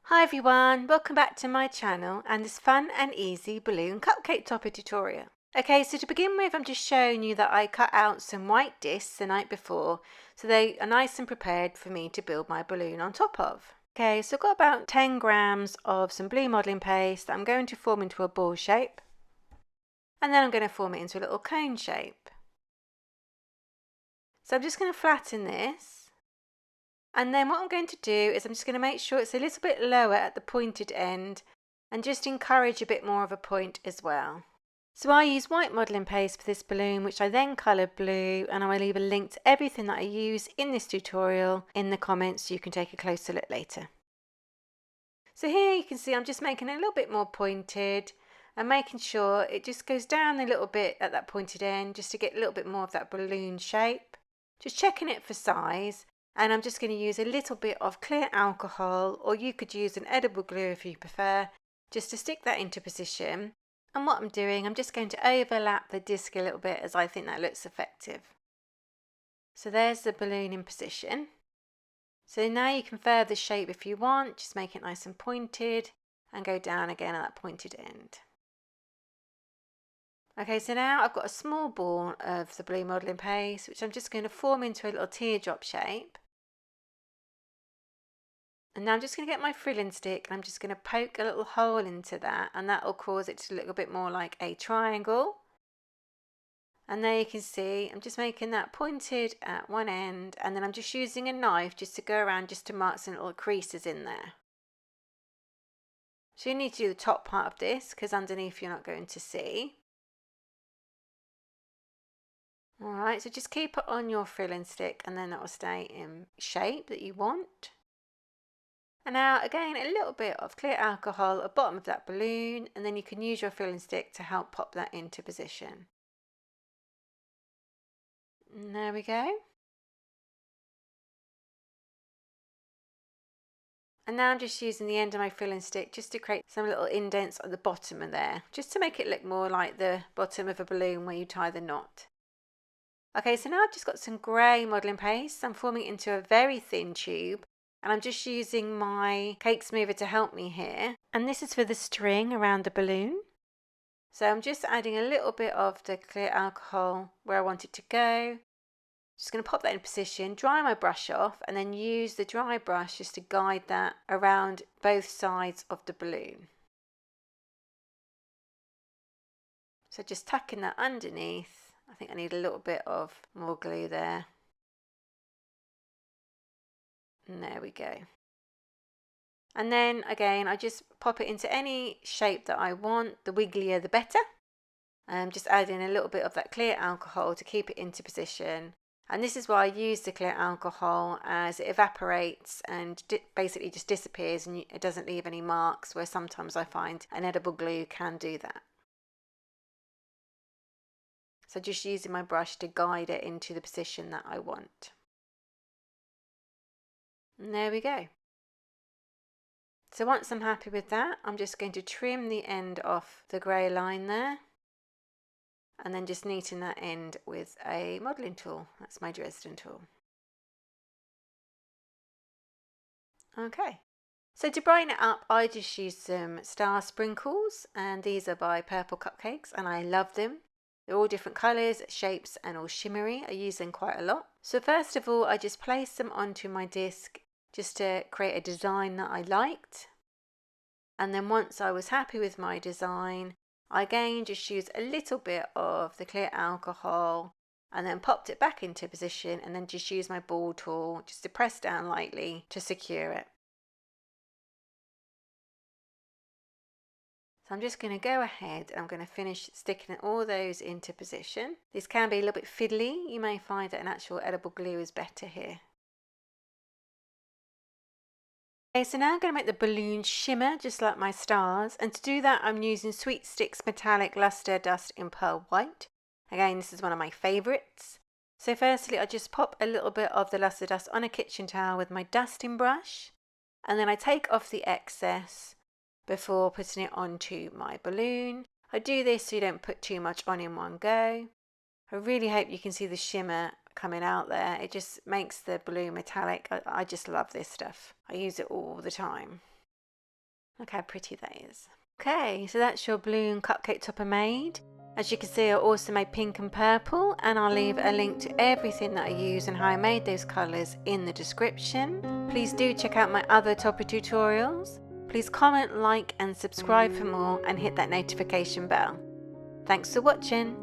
Hi everyone, welcome back to my channel and this fun and easy balloon cupcake topper tutorial. Okay, so to begin with, I'm just showing you that I cut out some white discs the night before so they are nice and prepared for me to build my balloon on top of. Okay, so I've got about 10 grams of some blue modelling paste that I'm going to form into a ball shape, and then I'm going to form it into a little cone shape. So I'm just going to flatten this. And then what I'm going to do is I'm just going to make sure it's a little bit lower at the pointed end and just encourage a bit more of a point as well. So I use white modelling paste for this balloon, which I then coloured blue, and I will leave a link to everything that I use in this tutorial in the comments so you can take a closer look later. So here you can see I'm just making it a little bit more pointed and making sure it just goes down a little bit at that pointed end just to get a little bit more of that balloon shape. Just checking it for size. And I'm just going to use a little bit of clear alcohol, or you could use an edible glue if you prefer, just to stick that into position. And what I'm doing, I'm just going to overlap the disc a little bit as I think that looks effective. So there's the balloon in position. So now you can further the shape if you want, just make it nice and pointed and go down again at that pointed end. Okay, so now I've got a small ball of the blue modelling paste, which I'm just going to form into a little teardrop shape. And now I'm just going to get my frilling stick and I'm just going to poke a little hole into that, and that will cause it to look a bit more like a triangle. And there you can see I'm just making that pointed at one end, and then I'm just using a knife just to go around just to mark some little creases in there. So you need to do the top part of this because underneath you're not going to see. Alright, so just keep it on your frilling stick and then that will stay in shape that you want. And now again a little bit of clear alcohol at the bottom of that balloon, and then you can use your filling stick to help pop that into position. And there we go. And now I'm just using the end of my filling stick just to create some little indents at the bottom of there, just to make it look more like the bottom of a balloon where you tie the knot. Okay, so now I've just got some grey modelling paste. I'm forming it into a very thin tube. And I'm just using my cake smoother to help me here. And this is for the string around the balloon. So I'm just adding a little bit of the clear alcohol where I want it to go. Just going to pop that in position, dry my brush off, and then use the dry brush just to guide that around both sides of the balloon. So just tucking that underneath. I think I need a little bit of more glue there. And there we go. And then again, I just pop it into any shape that I want. The wigglier the better. I'm just adding a little bit of that clear alcohol to keep it into position. And this is why I use the clear alcohol, as it evaporates and basically just disappears and it doesn't leave any marks, where sometimes I find an edible glue can do that. So just using my brush to guide it into the position that I want. And there we go. So once I'm happy with that, I'm just going to trim the end off the grey line there, and then just neaten that end with a modelling tool. That's my Dresden tool. Okay, so to brighten it up, I just used some star sprinkles, and these are by Purple Cupcakes, and I love them. They're all different colours, shapes, and all shimmery. I use them quite a lot. So first of all, I just placed them onto my disc just to create a design that I liked. And then once I was happy with my design, I again just used a little bit of the clear alcohol and then popped it back into position, and then just used my ball tool just to press down lightly to secure it. So I'm just going to go ahead and I'm going to finish sticking all those into position. This can be a little bit fiddly. You may find that an actual edible glue is better here. Okay, so now I'm going to make the balloon shimmer just like my stars, and to do that I'm using Sweet Sticks Metallic Lustre Dust in Pearl White. Again, this is one of my favourites. So firstly I just pop a little bit of the lustre dust on a kitchen towel with my dusting brush, and then I take off the excess before putting it onto my balloon. I do this so you don't put too much on in one go. I really hope you can see the shimmer coming out there. It just makes the balloon metallic. I just love this stuff. I use it all the time. Look how pretty that is. Okay, so that's your balloon cupcake topper made. As you can see, I also made pink and purple, and I'll leave a link to everything that I use and how I made those colours in the description. Please do check out my other topper tutorials. Please comment, like and subscribe for more, and hit that notification bell. Thanks for watching.